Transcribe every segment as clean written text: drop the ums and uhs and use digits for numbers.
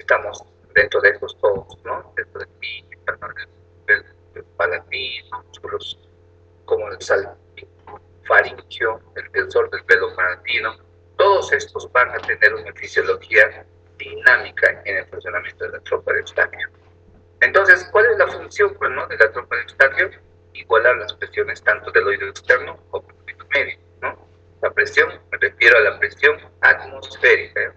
estamos dentro de estos todos, ¿no? Dentro del pícaro, del palatino, músculos como el salpingo-faringio, el tensor del velo palatino. Todos estos van a tener una fisiología dinámica en el funcionamiento de la trompa de Eustaquio. Entonces, ¿cuál es la función, pues, ¿no?, de la trompa de Eustaquio? Igualar las presiones tanto del oído externo como del oído medio, ¿no? La presión, me refiero a la presión atmosférica.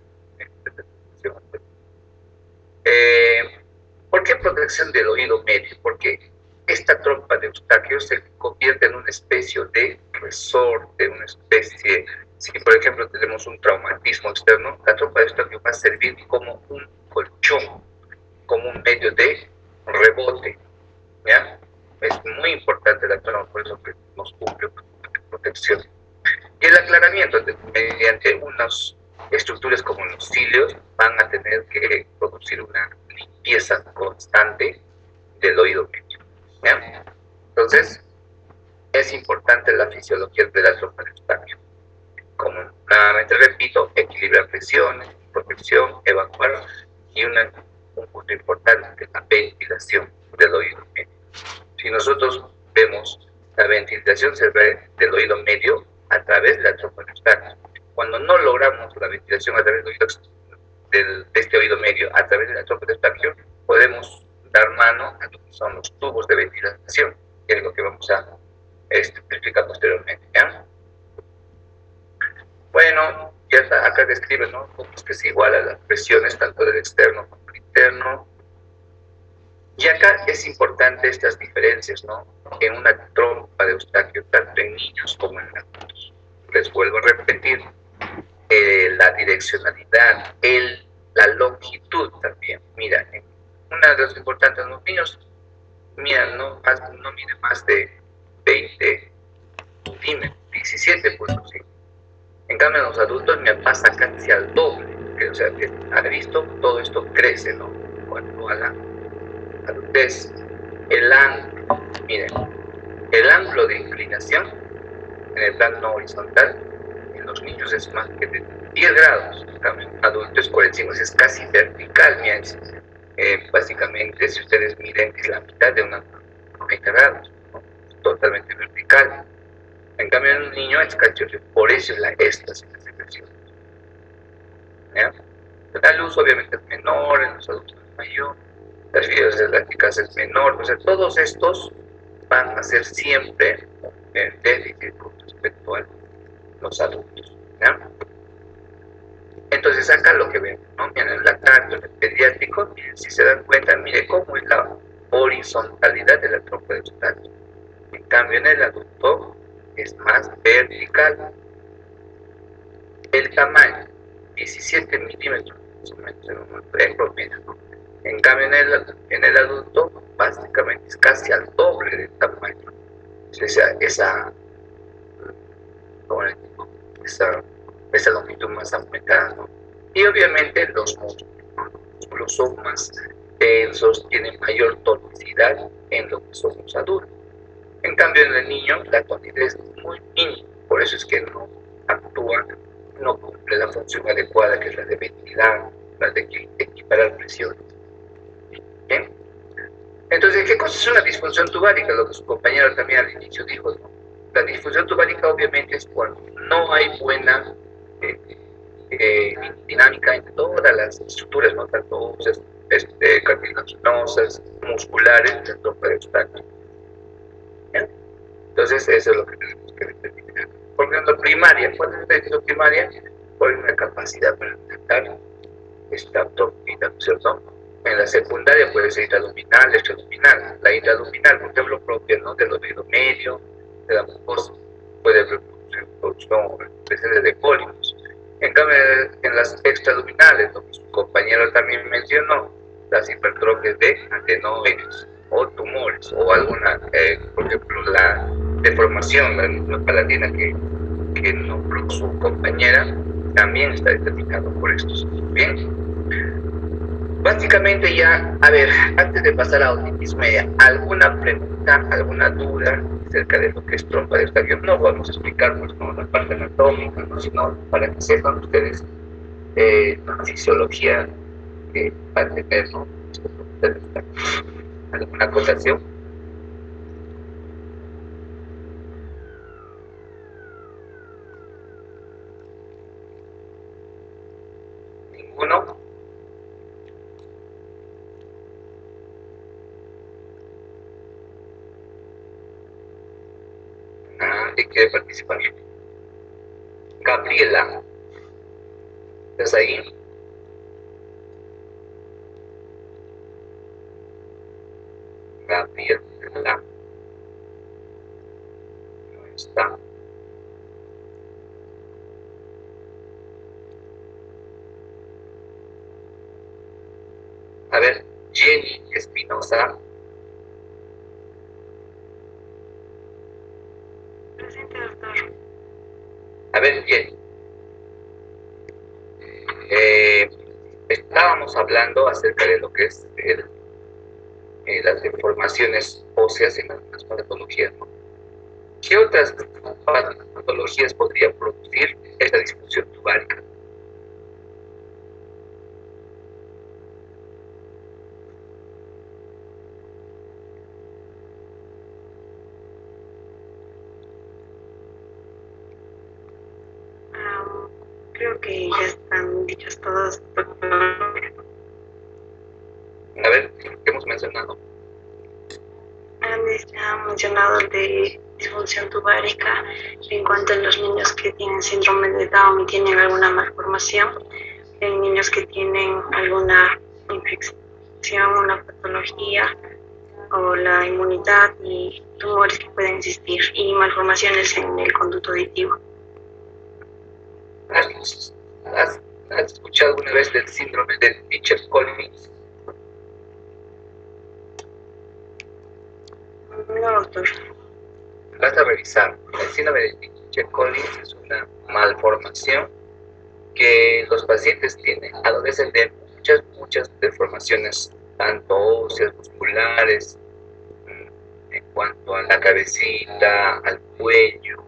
¿Por qué protección del oído medio? Porque esta trompa de Eustaquio se convierte en una especie de resorte, una especie, si por ejemplo tenemos un traumatismo externo, la trompa de Eustaquio va a servir como un colchón, como un medio de rebote, ¿ya? Es muy importante la trompa, por eso que nos cumple protección. Y el aclaramiento, mediante unas estructuras como los cilios, van a tener que producir una limpieza constante del oído medio, ¿ya? Entonces, es importante la fisiología de la trompa de Eustaquio. Como nuevamente repito, equilibrar presiones, protección, evacuar y un punto importante, la ventilación del oído medio. Si nosotros vemos, la ventilación se ve del oído medio a través de la trompa de Eustaquio. Cuando no logramos la ventilación a través de este oído medio, a través de la trompa de Eustaquio, podemos dar mano a lo que son los tubos de ventilación, que es lo que vamos a explicar posteriormente, ¿ya? Bueno, ya está, acá describe, ¿no?, cómo es que se igualan las presiones tanto del externo como del interno. Y acá es importante estas diferencias, ¿no?, en una trompa de Eustaquio, tanto en niños como en adultos. Les vuelvo a repetir, la direccionalidad, la longitud también. Mira, una de las importantes, los niños, mira, no mide más de 20 centímetros, 17.5. En cambio, en los adultos me pasa casi al doble. O sea, que ha visto, todo esto crece, ¿no?, cuando a la adultez. El ángulo, miren, el ángulo de inclinación en el plano horizontal en los niños es más que de 10 grados, en cambio en adultos es 45, es casi vertical. Miren, básicamente, si ustedes miren, es la mitad de una 90 grados, ¿no?, totalmente vertical. En cambio en un niño es casi, por eso es la éxtasis de secreción. La luz obviamente es menor, en los adultos es mayor, las fibras elásticas es menor. O sea, todos estos van a ser siempre un déficit con respecto a los adultos, ¿ya? Entonces acá lo que vemos, ¿no?, miren, el lactario, el pediátrico, miren, si se dan cuenta, miren cómo es la horizontalidad de la trompa de Eustaquio. En cambio en el adulto es más vertical. El tamaño, 17 milímetros, en promedio, ¿no? En cambio en el adulto, básicamente es casi al doble del tamaño. Esa longitud más aumentada, ¿no? Y obviamente los músculos son más densos, tienen mayor tonicidad en lo que son los adultos. En cambio en el niño la tonicidad es muy mínima, por eso es que no actúa, no cumple la función adecuada, que es la de ventilar, la de equiparar presiones. ¿Bien? Entonces, ¿qué cosa es una disfunción tubárica? Lo que su compañero también al inicio dijo, ¿no? La disfunción tubárica obviamente es cuando no hay buena dinámica en todas las estructuras, ¿no?, tanto cartilaginosas, musculares, del trompa de Eustaquio. Entonces, eso es lo que tenemos que determinar. Por ejemplo, primaria, ¿cuál es la definición primaria? Por una capacidad para detectar esta abdominal, ¿no es cierto? En la secundaria puede ser intraabdominal, extraabdominal. La intraabdominal, por ejemplo, propia, ¿no?, del oído medio, de la mucosa, puede producción de cólicos. En cambio, en las extraabdominales, lo que su compañero también mencionó, las hipertrofias de adenoides o tumores, o alguna, por ejemplo, la deformación, la misma palatina que nombró su compañera, también está determinado por estos. Bien, básicamente ya, a ver, antes de pasar a otitis media, ¿alguna pregunta, alguna duda acerca de lo que es trompa de Eustaquio? No vamos a explicar, pues, no la parte anatómica, ¿no?, sino para que sepan ustedes la fisiología que va a tener, ¿no? ¿Alguna acotación? ¿Ninguno? Nadie quiere participar. Gabriela, ¿estás ahí? Gabriela, no está. A ver, Jenny Espinosa. Presente, doctor. A ver, Jenny. Estábamos hablando acerca de lo que es las deformaciones óseas en algunas patologías, ¿no? ¿Qué otras patologías podría producir esta disfunción tubárica? Creo que ya están dichos todos, doctor. A ver, ¿qué hemos mencionado? Antes ya mencionado el de disfunción tubárica en cuanto a los niños que tienen síndrome de Down y tienen alguna malformación, en niños que tienen alguna infección, una patología o la inmunidad y tumores que pueden existir y malformaciones en el conducto auditivo. ¿Has escuchado alguna vez del síndrome de Mitchell-Collins? No, doctor. Vas a revisar. El síndrome de Mitchell-Collins es una malformación que los pacientes tienen, adolecen de muchas deformaciones, tanto óseas, musculares, en cuanto a la cabecita, al cuello,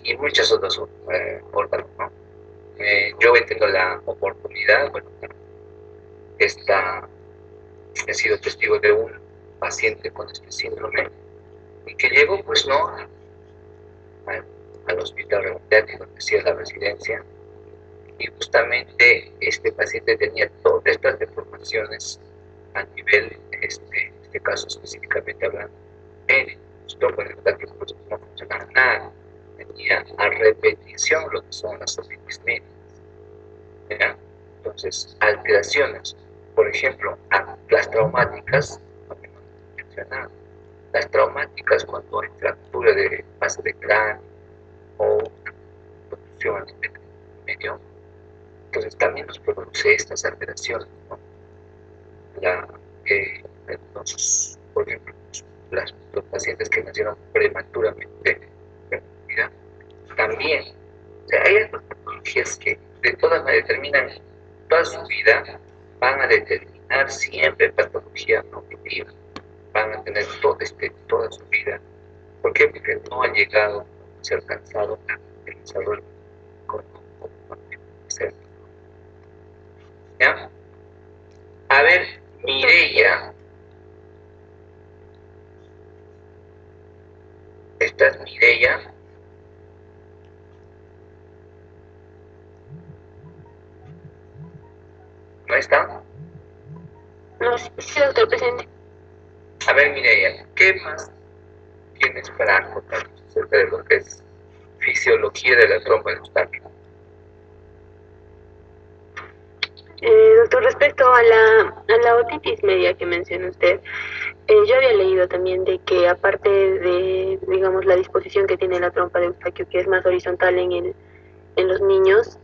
y muchas otras órganos, ¿no? Yo he tenido la oportunidad, bueno, he sido testigo de un paciente con este síndrome y que llegó, pues, ¿no?, al hospital Remonteati, donde hacía la residencia, y justamente este paciente tenía todas estas deformaciones a nivel, en este caso específicamente hablando, en el trófono neutático, pues no funcionaba nada, tenía a repetición lo que son las otitis media. Entonces, alteraciones, por ejemplo, las traumáticas, mencionado, las traumáticas cuando hay fractura de base de cráneo o contusión a nivel medio, entonces también nos produce estas alteraciones, ¿no? Entonces, por ejemplo, los pacientes que nacieron prematuramente, también, o sea, hay algunas patologías que de todas maneras determinan toda su vida, van a determinar siempre patología cognitiva, van a tener toda su vida. ¿Por qué? Porque no ha llegado, no se ha alcanzado el desarrollo como ser. ¿Ya? A ver, Mireia. ¿Esta es Mireia? ¿No está? No, sí, doctor, presente. A ver, Mireia, ¿qué más tienes para contarnos acerca de lo que es fisiología de la trompa de Eustaquio? Doctor, respecto a la otitis media que menciona usted, yo había leído también de que aparte de, digamos, la disposición que tiene la trompa de Eustaquio, que es más horizontal en los niños,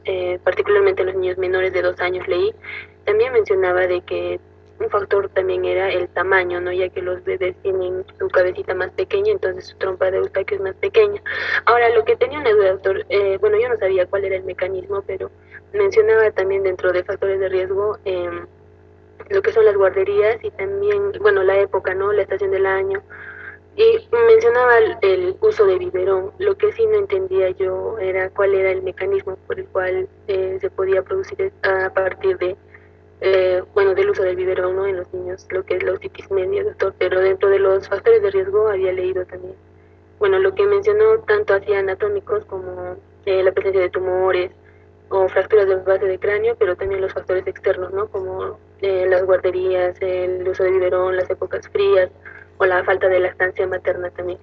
particularmente en los niños menores de 2 años leí, también mencionaba de que un factor también era el tamaño, ¿no? Ya que los bebés tienen su cabecita más pequeña, entonces su trompa de Eustaquio es más pequeña. Ahora, lo que tenía una duda, doctor, bueno, yo no sabía cuál era el mecanismo, pero mencionaba también dentro de factores de riesgo lo que son las guarderías y también, bueno, la época, ¿no? La estación del año. Y mencionaba el uso de biberón. Lo que sí no entendía yo era cuál era el mecanismo por el cual se podía producir a partir bueno, del uso del biberón, ¿no? En los niños, lo que es la otitis media, doctor, pero dentro de los factores de riesgo había leído también, bueno, lo que mencionó tanto así anatómicos como la presencia de tumores o fracturas de base de cráneo, pero también los factores externos, ¿no? Como las guarderías, el uso de biberón, las épocas frías o la falta de lactancia materna también.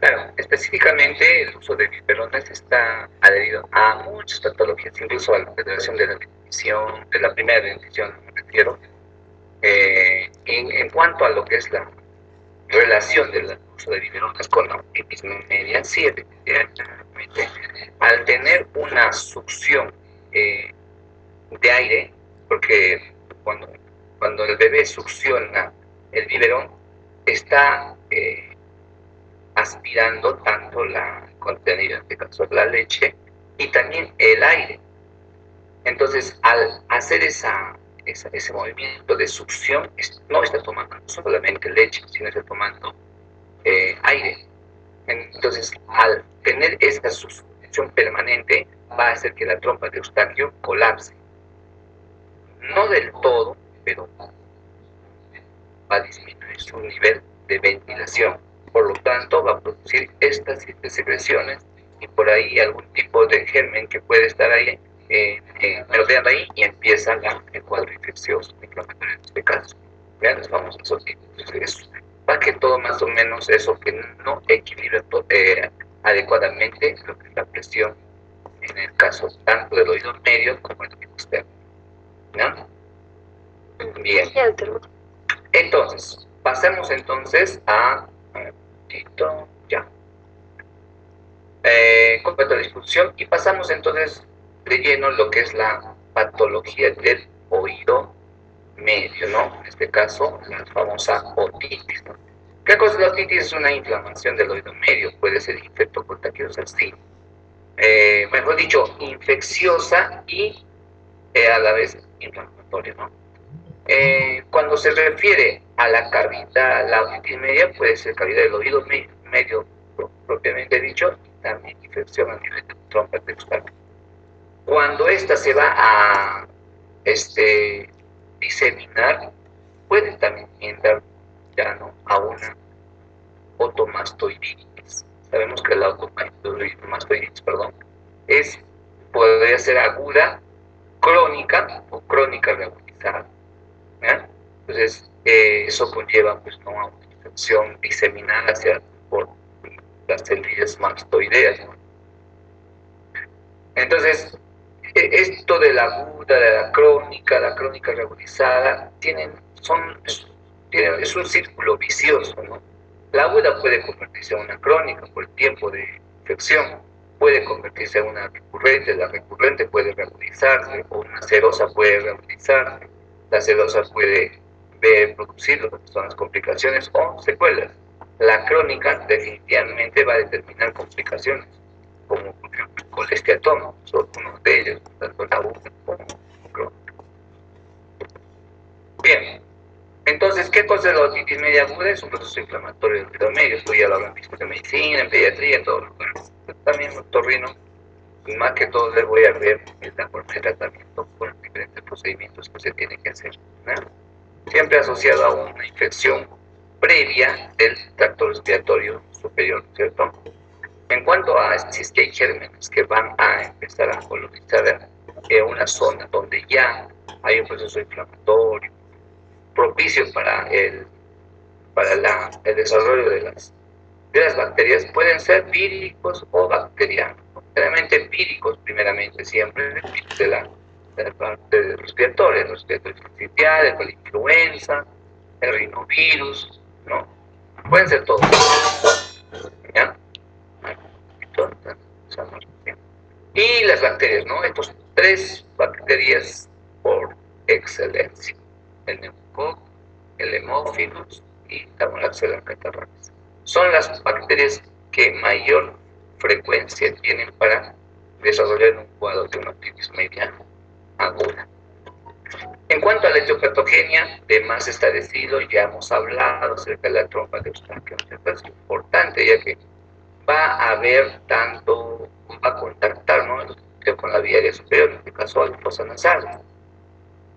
Claro, específicamente el uso de biberones está adherido a muchas patologías, incluso a la Federación de la Nutrición, de la primera nutrición me refiero, en cuanto a lo que es la relación del uso de biberones con la otitis media, sí, efectivamente, al tener una succión de aire, porque cuando el bebé succiona el biberón, está aspirando tanto el contenido, en este caso la leche, y también el aire. Entonces, al hacer ese movimiento de succión, no está tomando solamente leche, sino está tomando aire. Entonces, al tener esta succión permanente, va a hacer que la trompa de Eustaquio colapse. No del todo, pero va a disminuir su nivel de ventilación. Por lo tanto, va a producir estas secreciones y por ahí algún tipo de germen que puede estar ahí merodeando ahí y empieza el cuadro infeccioso, inflamatorio en este caso. Vean los famosos otitis. Va que todo más o menos eso que no equilibra adecuadamente lo que es la presión en el caso tanto del oído medio como el oído externo. ¿No? Bien. Entonces, pasemos entonces a ya. Completo la disfunción y pasamos entonces de lleno lo que es la patología del oído medio, ¿no? En este caso, la famosa otitis, ¿no? ¿Qué cosa es la otitis? Es una inflamación del oído medio, puede ser infectocontagiosa, sí. Mejor dicho, infecciosa y a la vez inflamatoria, ¿no? Cuando se refiere a la cavidad, la otitis media puede ser cavidad del oído medio propiamente dicho, también infección a nivel de trompa de Eustaquio. Cuando esta se va a diseminar, puede también dar ya no a una otomastoiditis. Sabemos que la otomastoiditis, podría ser aguda, crónica o crónica reagudizada. Entonces, eso conlleva pues, ¿no? a una infección diseminada por las células mastoideas, ¿no? Entonces, esto de la aguda, de la crónica reagudizada, es un círculo vicioso, ¿no? La aguda puede convertirse en una crónica por el tiempo de infección, puede convertirse en una recurrente, la recurrente puede reagudizarse, o una serosa puede reagudizarse, la serosa puede producir lo que son las complicaciones o secuelas. La crónica definitivamente va a determinar complicaciones, como por ejemplo el colesteatoma, son uno de ellos, tanto la aguda como la crónica. Bien, entonces, ¿qué cosa es la otitis media aguda? Es un proceso inflamatorio del oído medio, esto ya lo habrán visto en medicina, en pediatría, en todos los lugares. También en otorrino, más que todo les voy a ver la forma de tratamiento con los diferentes procedimientos que se tienen que hacer, ¿no? Siempre asociado a una infección previa del tracto respiratorio superior, ¿cierto? En cuanto a si es que hay gérmenes que van a empezar a colonizar una zona donde ya hay un proceso inflamatorio propicio para el desarrollo de las bacterias, pueden ser víricos o bacterianos. Generalmente víricos, primeramente, siempre de la parte respiratoria, el respiratorio sincitial, la influenza, el rinovirus, ¿no? Pueden ser todos. ¿Ya? Y las bacterias, ¿no? Estos tres bacterias por excelencia: el neumococo, el hemófilos y la Moraxella catarrhalis. Son las bacterias que mayor frecuencia tienen para desarrollar un cuadro de una otitis media aguda. En cuanto a la etiopatogenia, de más establecido, ya hemos hablado acerca de la trompa de Eustaquio. Es importante, ya que va a haber va a contactar, ¿no?, con la vía aérea superior, en este caso la fosa nasal.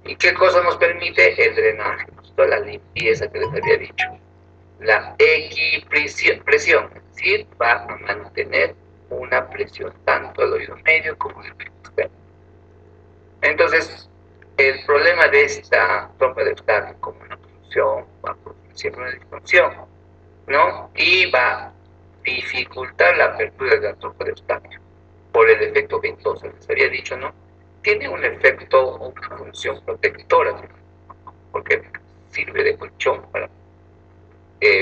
¿Y qué cosa nos permite? El drenaje, toda la limpieza que les había dicho. La equipresión, es decir, va a mantener una presión tanto del oído medio como del oído externo. Entonces, el problema de esta trompa de Eustaquio como una obstrucción va a producir siempre una disfunción, ¿no? Y va a dificultar la apertura de la trompa de Eustaquio por el efecto ventoso, les había dicho, ¿no? Tiene un efecto o una función protectora, porque sirve de colchón para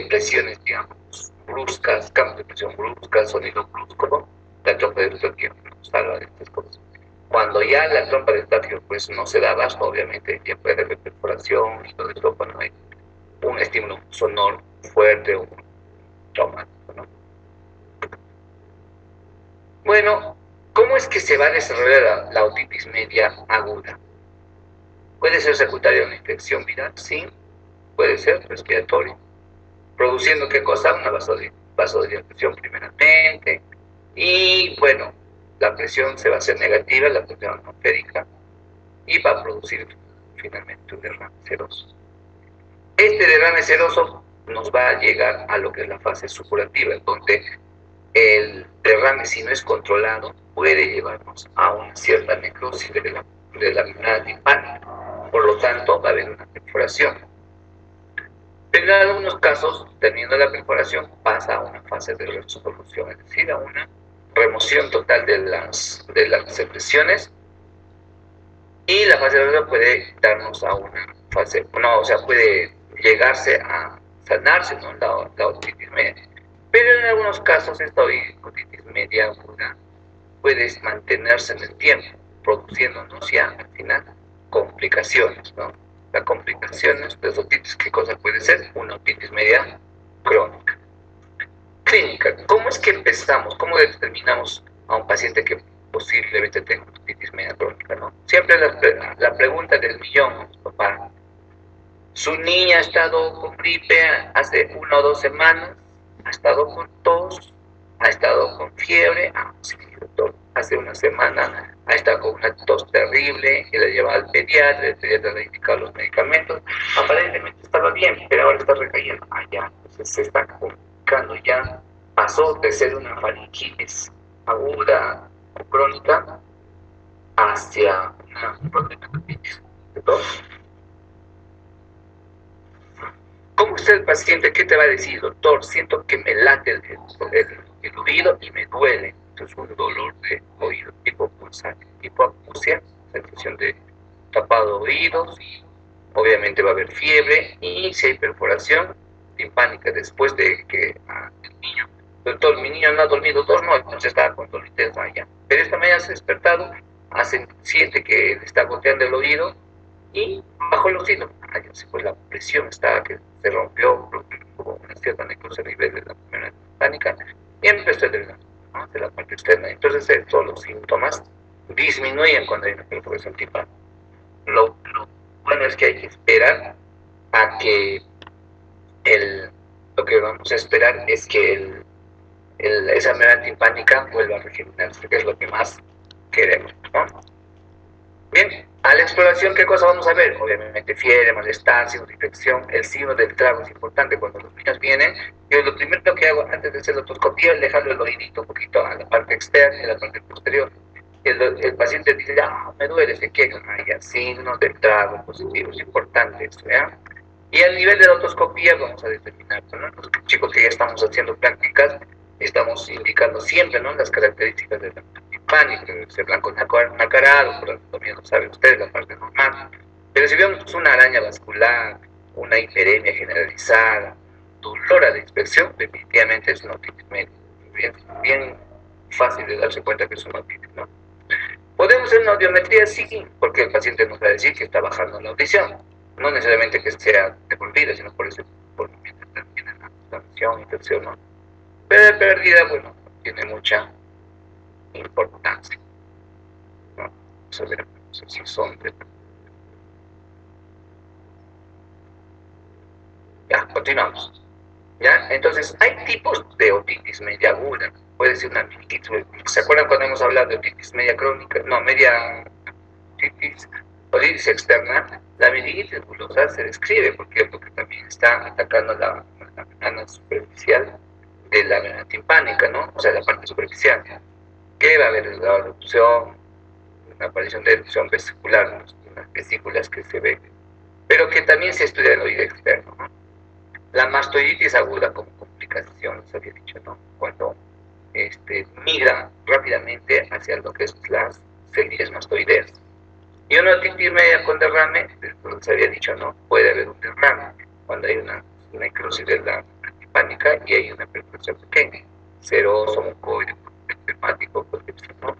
presiones, digamos, bruscas, cambios de presión bruscas, sonido brusco, ¿no? La trompa de Eustaquio nos salva de estas cosas. Cuando ya la trompa de Eustaquio pues no se da abasto, obviamente ya puede haber perforación y todo eso cuando hay un estímulo sonoro fuerte o traumático, ¿no? Bueno, ¿cómo es que se va a desarrollar la otitis media aguda? Puede ser secundaria a una infección viral, sí, puede ser respiratoria, produciendo ¿qué cosa? Una vasodilatación primeramente, y bueno, la presión se va a hacer negativa, la presión atmosférica, y va a producir finalmente un derrame seroso. Este derrame seroso nos va a llegar a lo que es la fase supurativa, donde el derrame, si no es controlado, puede llevarnos a una cierta necrosis de la membrana timpánica. Por lo tanto, va a haber una perforación. Pero en algunos casos, terminando la perforación, pasa a una fase de resolución, es decir, a una remoción total de las secreciones, y la fase de resolución puede darnos a una fase, no, o sea, puede llegarse a sanarse, ¿no? La otitis media. Pero en algunos casos esta otitis media aguda puede mantenerse en el tiempo, produciéndonos ya al final complicaciones, ¿no? Las complicaciones de otitis, ¿qué cosa puede ser? Una otitis media crónica. Clínica, ¿cómo es que empezamos? ¿Cómo determinamos a un paciente que posiblemente tenga una otitis media crónica, ¿no? Siempre la pregunta del millón, papá. Su niña ha estado con gripe hace 1 o 2 semanas, ha estado con tos, ha estado con fiebre, sí, doctor, hace 1 semana ha estado con una tos terrible, y la lleva al pediatra, el pediatra le ha indicado los medicamentos, aparentemente estaba bien, pero ahora está recayendo, ya, entonces se está complicando, ya pasó de ser una faringitis aguda o crónica hacia una bronquitis, ¿no? ¿Cómo está el paciente? ¿Qué te va a decir? Doctor, siento que me late el oído y me duele. Entonces, un dolor de oído tipo pulsante, tipo acusia, sensación de tapado de oídos, obviamente va a haber fiebre, y si hay perforación timpánica después de que el niño, doctor, mi niño no ha dormido 2 noches, estaba con dolor intenso allá, pero esta mañana se ha despertado, siente que le está goteando el oído y bajó el oxígeno. Pues la presión estaba que se rompió, hubo una cierta necrosis a nivel de la membrana timpánica y empezó a drenar, ¿no?, de la parte externa. Entonces todos los síntomas disminuyen cuando hay una perforación timpánica. Lo bueno es que hay que esperar a que lo que vamos a esperar es que esa membrana timpánica vuelva a regenerarse, que es lo que más queremos, ¿no? Bien, a la exploración, ¿qué cosa vamos a ver? Obviamente fiebre, malestar, signos de infección. El signo del trago es importante cuando los niños vienen. Yo lo primero que hago antes de hacer la otoscopía es dejarlo el oídito un poquito a la parte externa y a la parte posterior. El paciente dice, me duele, se queja, ya, signos del trago positivos, importantes, ¿ya? Y al nivel de la otoscopía vamos a determinar, ¿no? Los chicos que ya estamos haciendo prácticas, estamos indicando siempre, ¿no?, las características de la timpánica, ser blanco nacarado, por anatomía no sabe usted, la parte normal. Pero si vemos una araña vascular, una hiperemia generalizada, dolor a la inspección, definitivamente es una otitis media. Bien fácil de darse cuenta que es una otitis, ¿no? ¿Podemos hacer una audiometría? Sí, porque el paciente nos va a decir que está bajando la audición. No necesariamente que sea de por vida, sino por eso, por mientras termina la audición, infección, ¿no? Pero de pérdida, bueno, tiene mucha importancia, ¿no? Saber si son de... Ya, continuamos. ¿Ya? Entonces, hay tipos de otitis media aguda. Puede ser una meningitis. ¿Se acuerdan cuando hemos hablado de otitis media crónica? No, media otitis otitis externa, la meningitis bulosa se describe. ¿Por qué? Porque también está atacando la membrana superficial de la membrana timpánica, ¿no? O sea, la parte superficial. Que va a haber la erupción, una aparición de erupción vesicular, unas vesículas que se ven, pero que también se estudia el oído externo, ¿no? La mastoiditis aguda como complicación, les había dicho, ¿no? Cuando migra rápidamente hacia lo que es las células mastoideas. Y una otitis media con derrame, como les había dicho, ¿no? Puede haber un derrame cuando hay una necrosis de la timpánica y hay una percusión pequeña, seroso, mucoide, hepático, ¿no?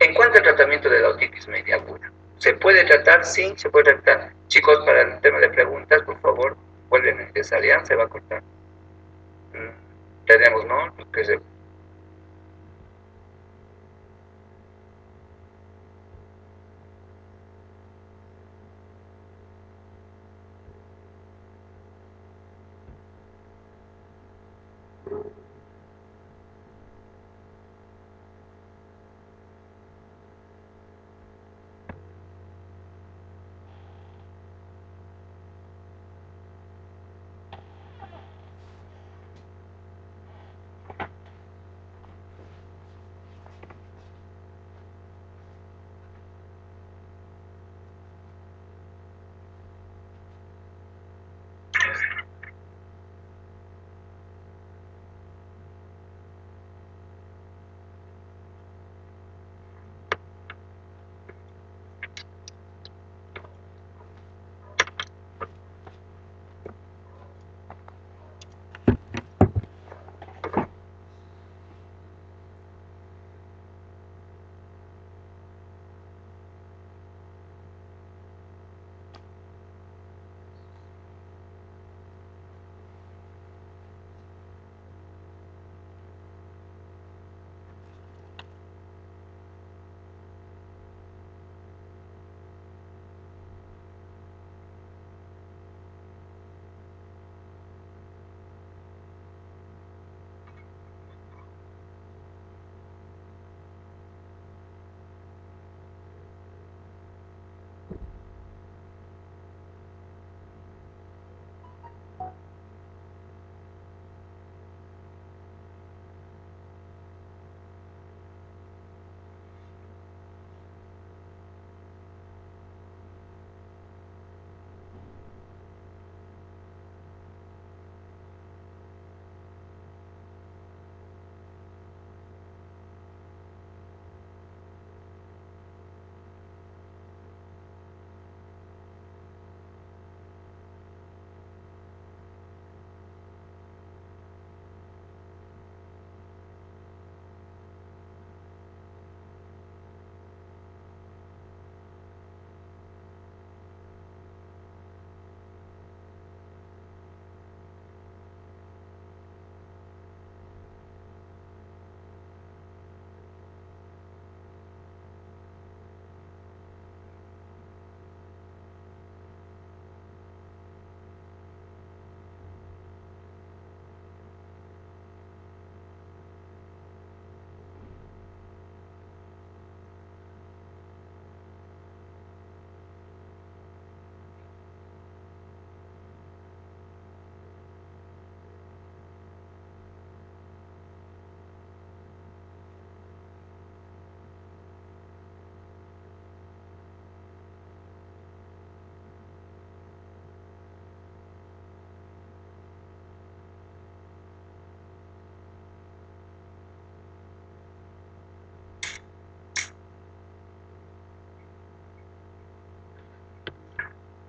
En cuanto al tratamiento de la otitis media aguda, ¿se puede tratar? Sí, se puede tratar. Chicos, para el tema de preguntas, por favor, vuelven a ingresar, ya se va a cortar. Tenemos, ¿no? Lo que se...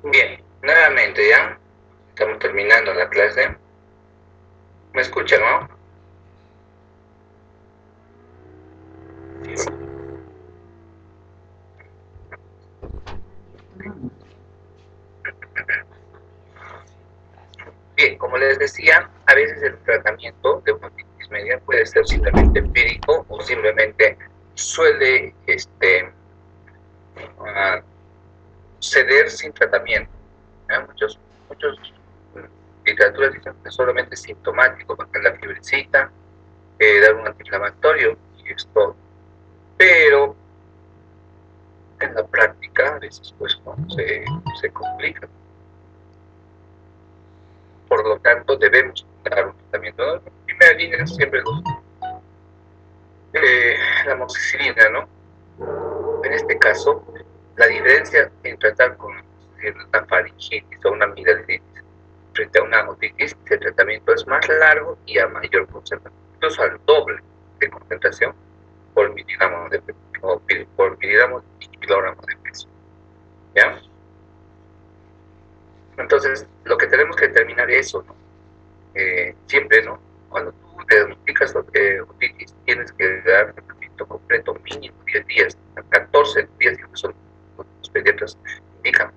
Bien, nuevamente ya, estamos terminando la clase. ¿Me escuchan, no? Bien, como les decía, a veces el tratamiento de una otitis media puede ser simplemente empírico o simplemente suele ceder sin tratamiento. Muchos literaturas dicen que solamente es sintomático, bajar la fiebrecita, dar un antiinflamatorio y es todo. Pero en la práctica a veces pues no se complica. Por lo tanto, debemos dar un tratamiento. En primera línea siempre la amoxicilina, ¿no? En este caso, la diferencia en tratar con una faringitis o una amigdalitis frente a una otitis, el tratamiento es más largo y a mayor concentración, incluso al doble de concentración por miligramo de peso, o por miligramo y kilogramo de peso. ¿Ya? Entonces, lo que tenemos que determinar es eso, ¿no? Siempre, ¿no? Cuando tú diagnosticas otitis, tienes que dar tratamiento completo, mínimo 10 días, 14 días, que son los pediatras indican.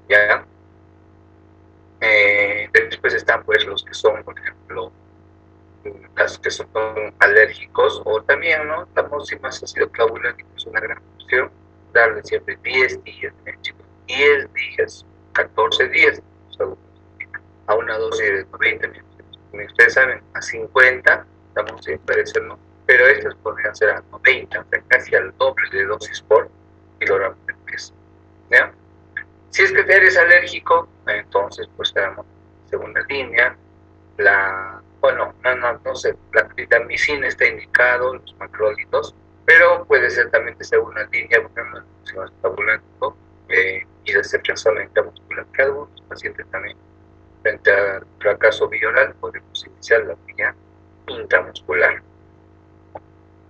¿Ya? Después están, pues, los que son, por ejemplo, las que son alérgicos, o también, ¿no? La más ácido clavulánico es una gran opción, darle siempre 10 días, chicos, 10 días, 14 días, a una dosis de 90 minutos. Como ustedes saben, a 50 estamos sin parecer, ¿no? Pero estas podrían ser a 90, o sea, casi al doble de dosis por kilogramo de peso. ¿Ya? Si es que eres alérgico, entonces pues tenemos segunda línea, no sé, la clindamicina está indicado, los macrólidos, pero puede ser también de segunda línea, por ejemplo, el estabulántico y la ceftriaxona intramuscular, que algunos pacientes también frente al fracaso bioral podemos iniciar la línea intramuscular.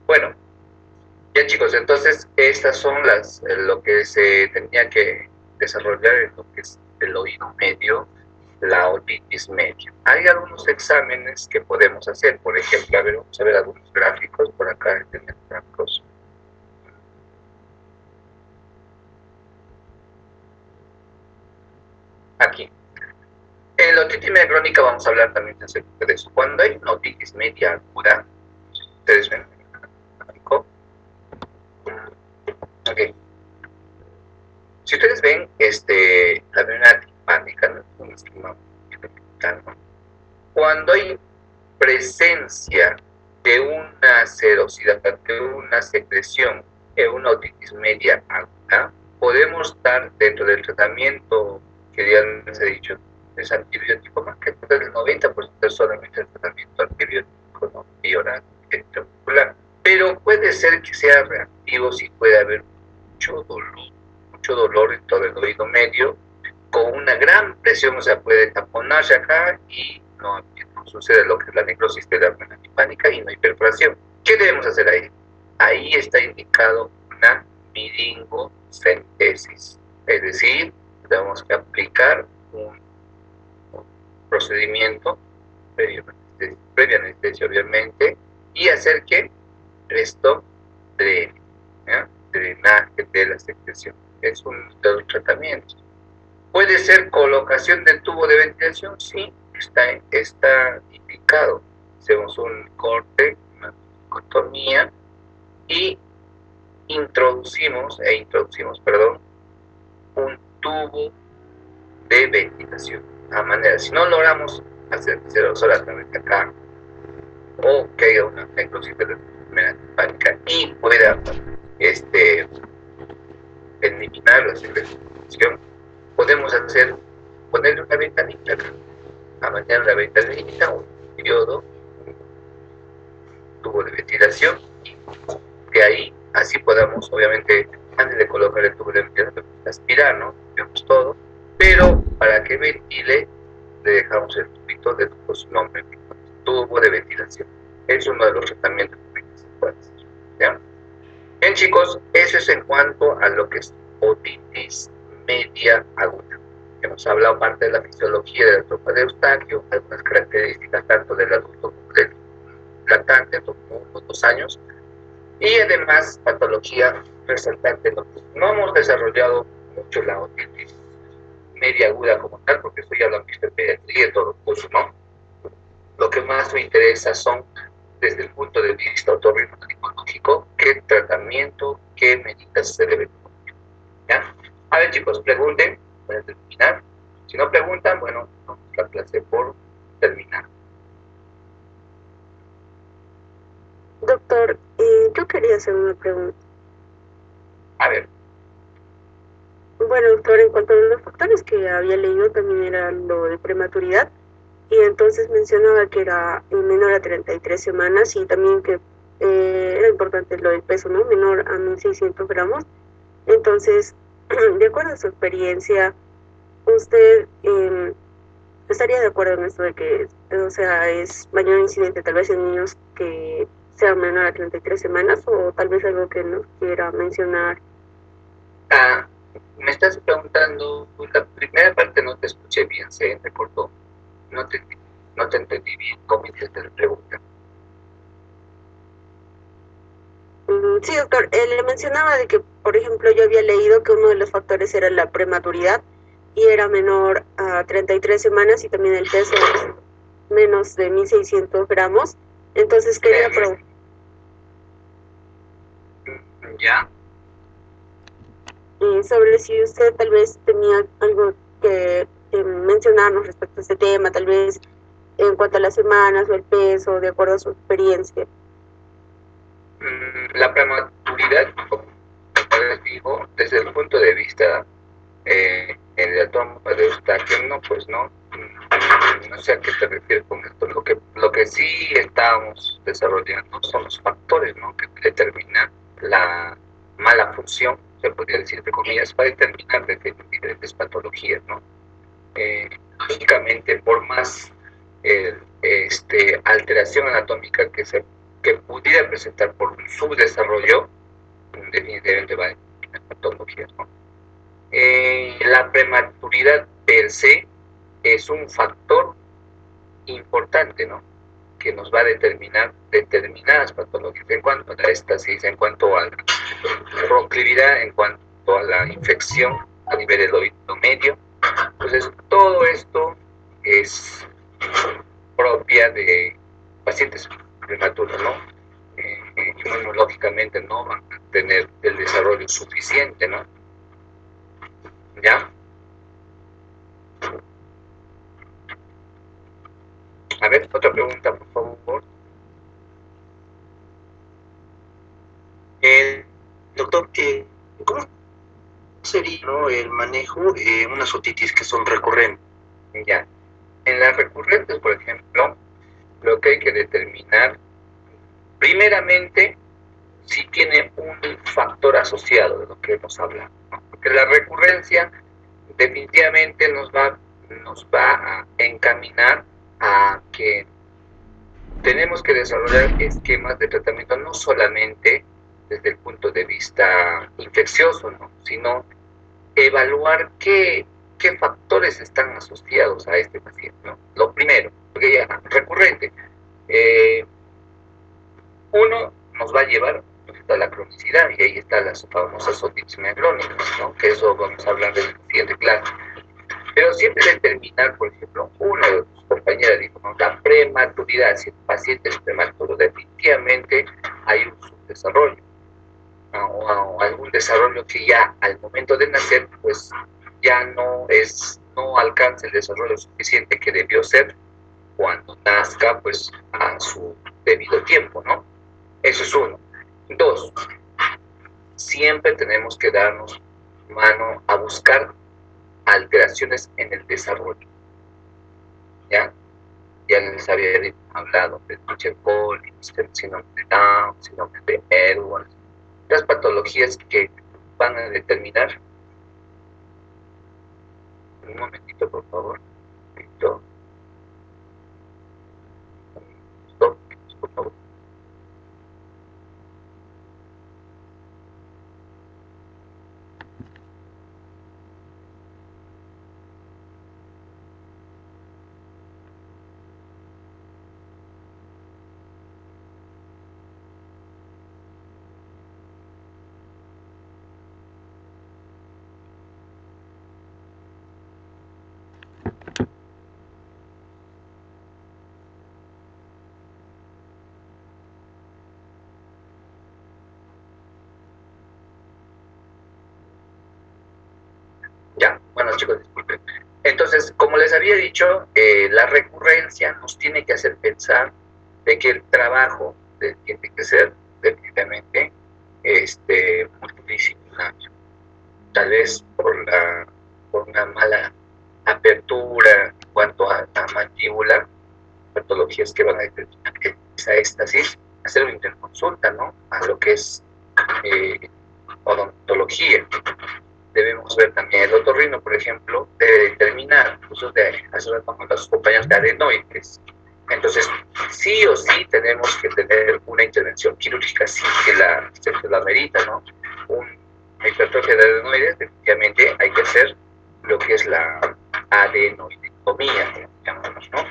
Bueno, ya chicos, entonces estas son lo que se tenía que desarrollar en lo que es el oído medio, la otitis media. Hay algunos exámenes que podemos hacer, por ejemplo, vamos a ver algunos gráficos por acá en los gráficos. Aquí. En la otitis media crónica vamos a hablar también acerca de eso. Cuando hay una otitis media aguda, ustedes ven el gráfico. Ok. Si ustedes ven la vena timpánica, ¿no? Un esquema ¿no? Cuando hay presencia de una serosidad, de una secreción en una otitis media aguda, podemos dar dentro del tratamiento que ya les he dicho, es antibiótico, más que el 90% es solamente el tratamiento antibiótico, ¿no? Y oral, intramuscular. Pero puede ser que sea reactivo si puede haber mucho dolor en todo el oído medio, con una gran presión, o sea, puede taponarse acá y no sucede lo que es la necrosis de la vena timpánica y no hay perforación. ¿Qué debemos hacer ahí? Ahí está indicado una miringocentesis, es decir, tenemos que aplicar un procedimiento previa anestesia, obviamente, y hacer que esto drene, ¿ya? Drenaje de la secreción. Es un de los tratamientos. ¿Puede ser colocación del tubo de ventilación? Sí, está indicado. Hacemos un corte, una dicotomía y introducimos, un tubo de ventilación. A manera, si no logramos hacer solamente acá, o que haya una necrosis de la vena timpánica y pueda eliminar la secreción, podemos ponerle una ventanita acá, a manera una ventanita, un diodo, un tubo de ventilación, y de ahí, así podamos, obviamente, antes de colocar el tubo de ventilación, aspirar, ¿no? Vemos todo, pero para que ventile, le dejamos el tubito de su nombre, tubo de ventilación. Es uno de los tratamientos que se puede hacer, ¿ya? Bien, chicos, eso es en cuanto a lo que es otitis media aguda. Hemos hablado parte de la fisiología de la trompa de Eustaquio, algunas características tanto del adulto como del lactante, como 1 o 2 años, y además patología resaltante. No hemos desarrollado mucho la otitis media aguda como tal, porque eso ya lo han visto en pediatría y todo el curso, ¿no? Lo que más me interesa son, desde el punto de vista otorrinolaringológico, qué tratamiento, qué medidas se deben tomar. ¿Ya? A ver, chicos, pregunten, pueden terminar. Si no preguntan, bueno, vamos a la clase por terminar. Doctor, yo quería hacer una pregunta. A ver. Bueno, doctor, en cuanto a los factores que había leído, también era lo de prematuridad, y entonces mencionaba que era menor a 33 semanas y también que era importante lo del peso, ¿no? Menor a 1600 gramos. Entonces, de acuerdo a su experiencia, ¿usted estaría de acuerdo en esto de que, o sea, es mayor incidente tal vez en niños que sean menor a 33 semanas, o tal vez algo que nos quiera mencionar? Me estás preguntando, la primera parte no te escuché bien, se me cortó. No te entendí bien cómo hiciste la pregunta. Sí, doctor, le mencionaba de que, por ejemplo, yo había leído que uno de los factores era la prematuridad y era menor a 33 semanas y también el peso es menos de 1600 gramos. Entonces quería preguntar. ¿Ya? Sobre si usted tal vez tenía algo que mencionarnos respecto a este tema, tal vez en cuanto a las semanas o el peso, de acuerdo a su experiencia. La prematuridad, como les digo, desde el punto de vista de la trompa de Eustaquio, no, pues no sé a qué te refieres con esto. Lo que sí estamos desarrollando son los factores, ¿no?, que determinan la mala función, se podría decir, entre comillas, para determinar diferentes patologías, ¿no? Lógicamente, por más alteración anatómica que pudiera presentar por su desarrollo, definitivamente va a determinar patologías, ¿no? La prematuridad per se es un factor importante, ¿no?, que nos va a determinar determinadas patologías en cuanto a la estasis, en cuanto a la proclividad, en cuanto a la infección a nivel del oído medio. Entonces, todo esto es propia de pacientes prematuros, ¿no? Inmunológicamente no van a tener el desarrollo suficiente, ¿no? ¿Ya? A ver, otra pregunta, por favor. Doctor, ¿cómo sería, ¿no?, el manejo de unas otitis que son recurrentes? Ya. En las recurrentes, por ejemplo, lo que hay que determinar, primeramente, si tiene un factor asociado de lo que hemos hablado, ¿no? Porque la recurrencia definitivamente nos va a encaminar a que tenemos que desarrollar esquemas de tratamiento no solamente desde el punto de vista infeccioso, ¿no?, sino evaluar qué factores están asociados a este paciente, ¿no? Lo primero, porque ya recurrente, uno nos va a llevar a la cronicidad, y ahí están las famosas otitis crónicas, ¿no?, que eso vamos a hablar en la siguiente clase. Pero siempre determinar, por ejemplo, uno de tus compañeros dijo, ¿no?, la prematuridad, si el paciente es prematuro, definitivamente hay un subdesarrollo, ¿no?, o algún desarrollo que ya al momento de nacer, pues ya no alcanza el desarrollo suficiente que debió ser cuando nazca, pues a su debido tiempo, ¿no? Eso es uno. Dos, siempre tenemos que darnos mano a buscar alteraciones en el desarrollo. Ya les había hablado de Michel-Collins, del síndrome de Down, síndrome de Edwards, las patologías que van a determinar. Un momentito, por favor. Stop, por favor. Ya, bueno, chicos, disculpen. Entonces, como les había dicho, la recurrencia nos tiene que hacer pensar de que el trabajo tiene que ser definitivamente multidisciplinar. urinario. Tal vez por una mala apertura en cuanto a la mandíbula, patologías que van a determinar esa éstasis, hacer una interconsulta, ¿no? A lo que es odontología. Debemos ver también el otorrino, por ejemplo, debe determinar, incluso de hace rato con los compañeros de adenoides. Entonces, sí o sí tenemos que tener una intervención quirúrgica, sí que la merita, ¿no? Una hipertrofia de adenoides, definitivamente hay que hacer lo que es la adenoidectomía, llamamos, ¿no?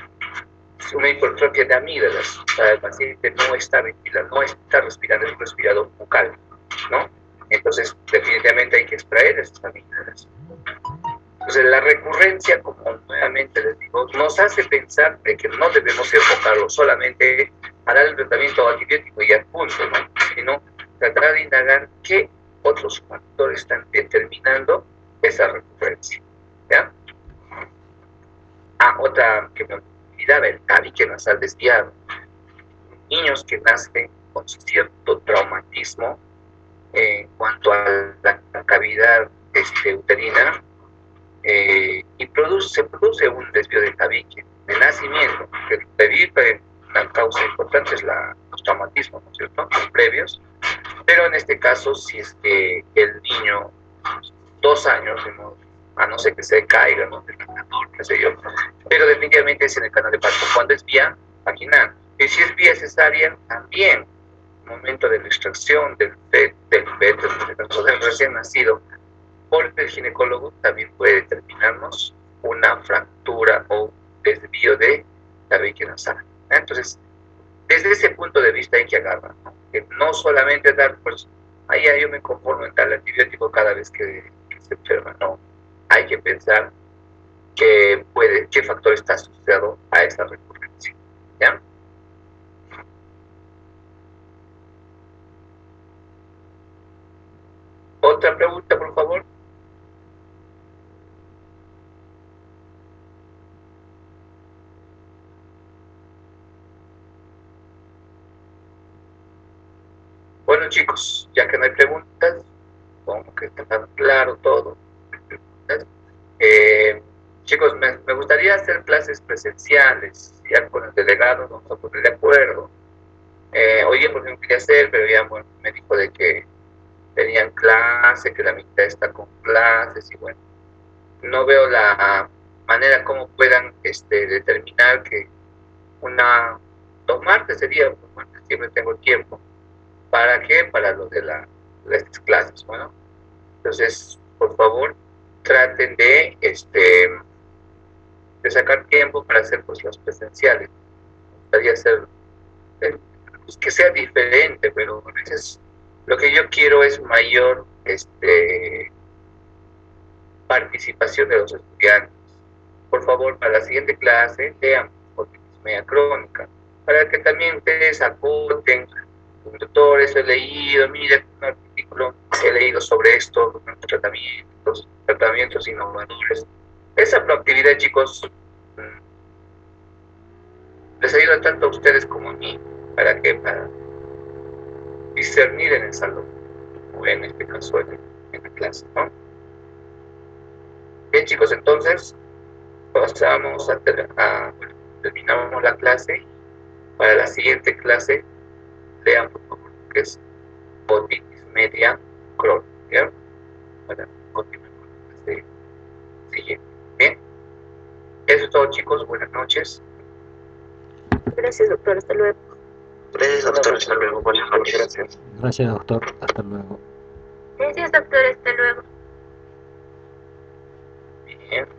Una hipertrofia de amígdalas, el paciente no está respirando, es un respirador bucal, ¿no? Entonces, definitivamente hay que extraer esas amígdalas. Entonces, la recurrencia, como nuevamente les digo, nos hace pensar de que no debemos enfocarlo solamente a dar el tratamiento antibiótico y al punto, ¿no? Sino tratar de indagar qué otros factores están determinando esa recurrencia, ¿ya? Otra que me olvidaba, el tabique nasal desviado. Niños que nacen con cierto traumatismo en cuanto a la cavidad uterina, y se produce un desvío del tabique de nacimiento, que evita una causa importante es los traumatismos, ¿no es cierto?, los previos, pero en este caso, si es que el niño, 2 años, a no ser que se caiga, ¿no?, del andador, qué sé yo, pero definitivamente es en el canal de parto. Cuando es vía vaginal, y si es vía cesárea, también, momento de la extracción del feto, en este caso del recién nacido, por el ginecólogo también puede determinarnos una fractura o desvío de tabique nasal. Entonces, desde ese punto de vista hay que agarrar, ¿no? Que no solamente dar, pues, ya yo me conformo en tal antibiótico cada vez que se enferma, no. Hay que pensar qué factor está asociado a esa recurrencia, ¿ya? Otra pregunta, por favor. Bueno, chicos, ya que no hay preguntas, como que está claro todo. Chicos, me gustaría hacer clases presenciales, ya con el delegado vamos a poner de acuerdo. Hoy día por ejemplo quería hacer, pero ya bueno, me dijo de que tenían clase, que la mitad está con clases, y bueno, no veo la manera como puedan determinar que los martes sería, los martes siempre tengo tiempo. ¿Para qué? Para lo de estas clases, bueno. Entonces, por favor, traten de sacar tiempo para hacer pues las presenciales. Me gustaría hacer pues, que sea diferente, pero a veces lo que yo quiero es mayor participación de los estudiantes. Por favor, para la siguiente clase, lean otitis crónica, para que también ustedes aporten. Doctor, eso he leído, mira, un artículo he leído sobre esto, tratamientos innovadores. Esa proactividad, chicos, les ayuda tanto a ustedes como a mí, para discernir en el salón, o en este caso en la clase, ¿no? Bien, chicos, entonces terminamos la clase. Para la siguiente clase, lean por favor que es otitis media crónica, para continuar con la clase siguiente. Bien, eso es todo, chicos, buenas noches. Gracias, doctor, hasta luego. Gracias, doctor, hasta luego, buenas noches. Gracias. Gracias, doctor, hasta luego. Gracias, doctor, hasta luego. Bien.